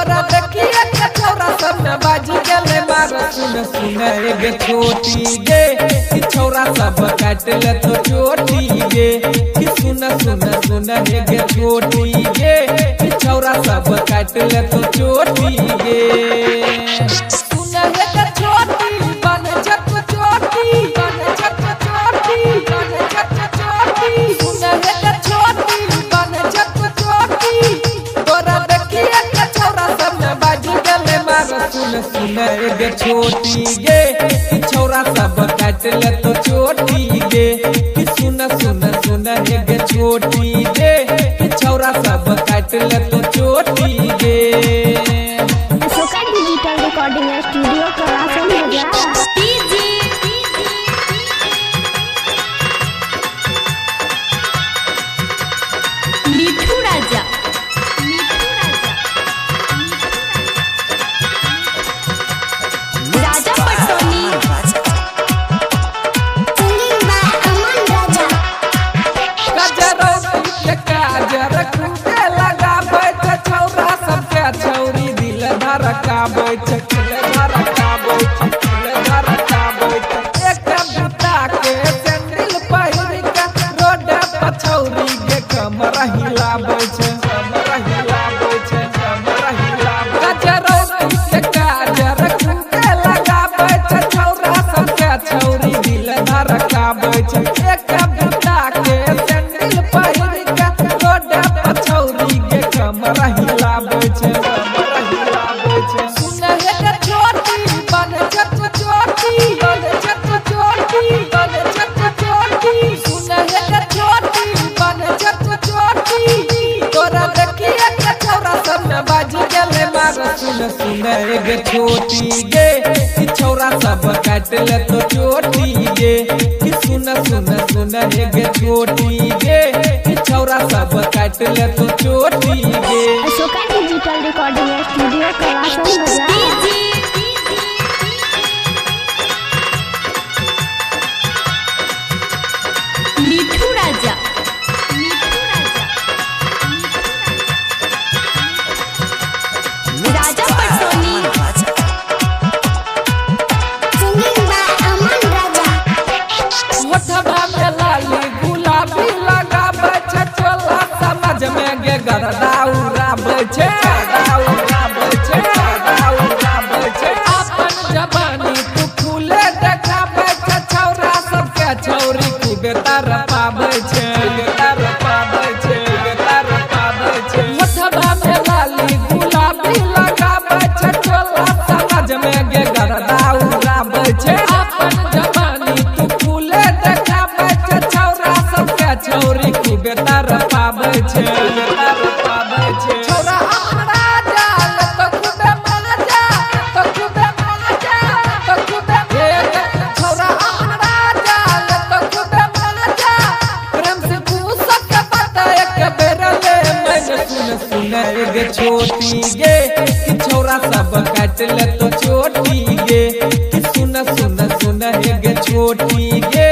तोरा देखिए के छौरा सब में बाजी गेले मार सुन सुन गे छोटी गे कि छौरा सब काट ले तो चोटी गे कि सुन सुन सुन गे छोटी गे कि छौरा सब काट ले तो चोटी गे सुन गे छोटी बन जत चोटी बन जत चोटी बन जत चोटी सुन गे छोटी बन जत चोटी तोरा देखिए के छौरा सब में बाजी गेले मार सुन सुन गे छोटी गे कि छौरा सब काट ले तो चोटी गे कि सुन सुन सुन गे छोटी गे कि छौरा सब काट ले तो चोटी गे। अशोका डिजिटल रिकॉर्डिंग स्टूडियो करासन बजा मिठू राजा राजा पटोनी काजर खूबे लगाबै छ छौरा सबके छौरी दिल धड़काबै छ धड़काबै धड़काबै एक बुता के सैंडल पहिर के रोड पर छौरी के कमर हिलाबै छ काजर खूबे लगाबै छ छौरा सबके छौरी दिल धड़काबै छ एक बुता के सैंडल पहिर के रोड पर छौरी के कमर हिलाबै छ सुन हे छोटी बन जत चोटी बन जत चोटी बन जत चोटी सुन हे छोटी बन जत चोटी तोरा देखिए के छौरा सब में बाजी गेले मार सुन सुन गे छोटी गे कि छौरा सब काट ले तो चोटी गे कि सुन सुन सुन गे छोटी गे कि छौरा सब काट ले तो चोटी गे। अशोका डिजिटल रिकॉर्डिंग स्टूडियो करासन बजा मिठू राजा राजा पटोनी होठबा में लाली गुलाबी लगाबै छ चोला समझ में गे गरदा उड़ाबै छै अपन जवानी तू खुले देखाबै छ छौरा सबके छौरी खूबे तरपाबै छै होठबा में लाली गुलाबी लगाबै छ चोला समझ में गे गरदा उड़ाबै छै अपन जवानी तू खुले देखाबै छ छौरा सबके छौरी खूबे तरपाबै छै छौरा हमरा जाल तो खूबे मजा तो खूबे मजा तो खूबे छौरा हमरा जाल तो खूबे मजा प्रेम से पूछ के पता एक बेर ले मन सुन सुन गे छोटी गे कि छौरा सब काट ले तो चोटी गे कि सुन सुन सुन गे छोटी गे